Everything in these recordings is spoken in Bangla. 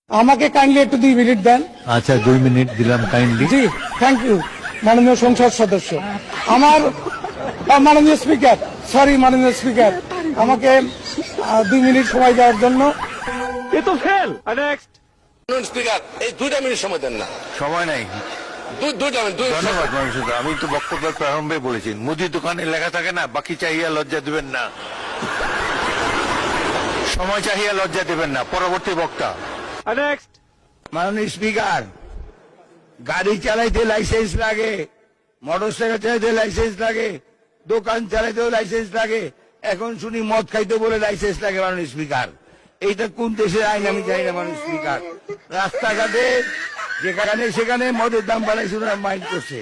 আমাকে কাইন্ডলি একটু 2 মিনিট দেন। আচ্ছা 2 মিনিট দিলাম কাইন্ডলি। জি থ্যাংক ইউ মাননীয় সংসদ সদস্য। আমার মাননীয় স্পিকার, সরি মাননীয় স্পিকার, আমাকে 2 মিনিট সময় দেওয়ার জন্য। এ তো ফেল। নেক্সট স্পিকার, এই 2টা মিনিট সময় দেন না। সময় নাই। 2টা মিনিট। ধন্যবাদ মানুষের। আমি তো বক্তব্যের প্রারম্ভে বলেছি, মুদির দোকানে লেখা থাকে না, বাকি চাহিয়া লজ্জা দিবেন না, সময় চাহিয়া লজ্জা দিবেন না। পরবর্তী বক্তা। নেক্সট মাননীয় স্পিকার, গাড়ি চালাইতে লাইসেন্স লাগে, মোটরসাইকেল চালাইতে লাইসেন্স লাগে, দোকান চালাইতেও লাইসেন্স লাগে, এখন শুনি মদ খাইতে বলে লাইসেন্স লাগে। মাননীয় স্পিকার, এইটা কোন দেশের আইন আমি জানি না। মাননীয় স্পিকার, রাস্তাঘাটে যেখানে সেখানে মদের দাম বাড়াইছে, ওরা মাইন্ড করছে,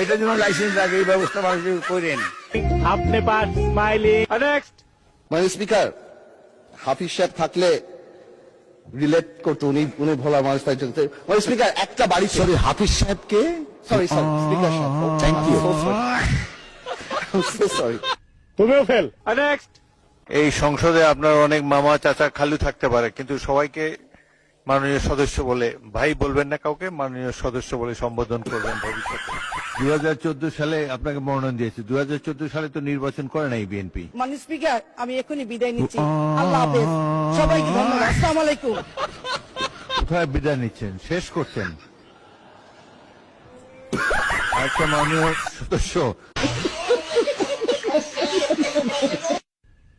এটার জন্য লাইসেন্স লাগে। এই ব্যবস্থা মানুষ করেন। আপনি পাস স্মাইলিং। নেক্সট মাননীয় স্পিকার, হাফিজ সাহেব থাকলে রিলেট করতো, উনি ভোলা মানুষ। তাই জন্য মাননীয় স্পিকার, একটা বাড়ি সরি, হাফিজ সাহেবকে সরি স্পিকার সাহেব, থ্যাংক ইউ, সরি। তুমিও ফেল। নেক্সট এই সংসদে আপনার অনেক মামা চাচা খালু থাকতে পারে, কিন্তু সবাইকে মাননীয় সদস্য বলে, ভাই বলবেন না কাউকে, মাননীয় সদস্য বলে সম্বোধন করবেন ভবিষ্যতে। 2014 সালে আপনাকে মনোনয়ন দিয়েছে, 2014 সালে তো নির্বাচন করে নাই বিএনপি। মাননীয় স্পিকার, আমি এখনই বিদায় নিচ্ছি। আল্লাহ হাফেজ, সবাইকে ধন্যবাদ। আসসালামু আলাইকুম। কোথায় বিদায় নিচ্ছেন? শেষ করছেন? আচ্ছা মাননীয় সদস্য।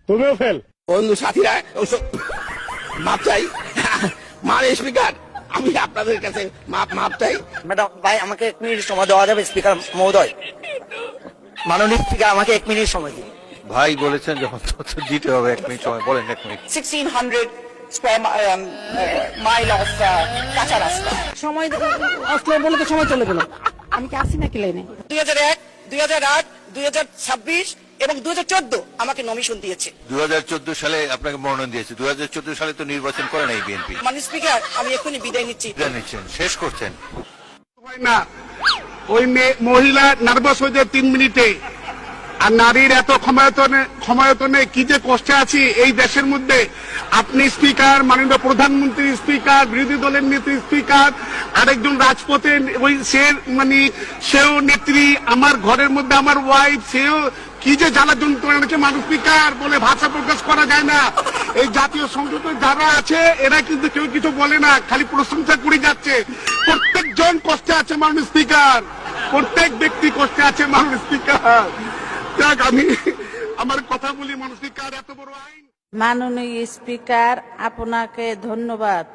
তুমিও ফেল। বন্ধু সাথীরা, মাপ চাই। মাননীয় স্পিকার, আমি আপনাদের কাছে মাপ চাই। ম্যাডাম ভাই, আমাকে 1 মিনিট সময় দেওয়া যাবে? স্পিকার মহোদয়, মাননীয় স্পিকার, আমাকে 1 মিনিট সময় দিন। ভাই বলেছেন যখন দিতে হবে 1 মিনিট সময়, বলেন 1 মিনিট। 1600 স্কয়ার মাইল অফ কাঁচা রাস্তা। সময় আসলে বলে তো সময় চলে গেল। আমি কি আসি নাকি লাইনে? 2001, 2008, 2026 এবং 2014 আমাকে নমিশন দিয়েছে। 2014 সালে আপনাকে মনোনয়ন দিয়েছে, 2014 সালে তো নির্বাচন করে নাই বিএনপি। মাননীয় স্পিকার, আমি এখনই বিদায় নিচ্ছি। বিদায় নিচ্ছেন, শেষ করছেন? না, ওই মহিলা নার্ভাস হয়ে যায় 3 মিনিটে। আর নারীর এত ক্ষমতায়তনে কি যে কষ্টে আছি এই দেশের মধ্যে। আপনি স্পিকার, মাননীয় প্রধানমন্ত্রী স্পিকার, বিরোধী দলের নেত্রী স্পিকার, আরেকজন রাজপথে ওই সেও নেত্রী, আমার ঘরের মধ্যে আমার ওয়াইফ, সেও কি যে জ্বালা যন্ত্রণা মানুষ স্পিকার বলে ভাষা প্রকাশ করা যায় না। এই জাতীয় সংসদে যারা আছে এরা কিন্তু কেউ কিছু বলে না, খালি প্রশংসা করে যাচ্ছে। প্রত্যেকজন কষ্টে আছে মাননীয় স্পিকার, প্রত্যেক ব্যক্তি কষ্টে আছে মাননীয় স্পিকার। যাক, আমি আমার কথা বলি মাননীয় স্পিকার, এত বড় আইন। মাননীয় স্পিকার, আপনাকে ধন্যবাদ।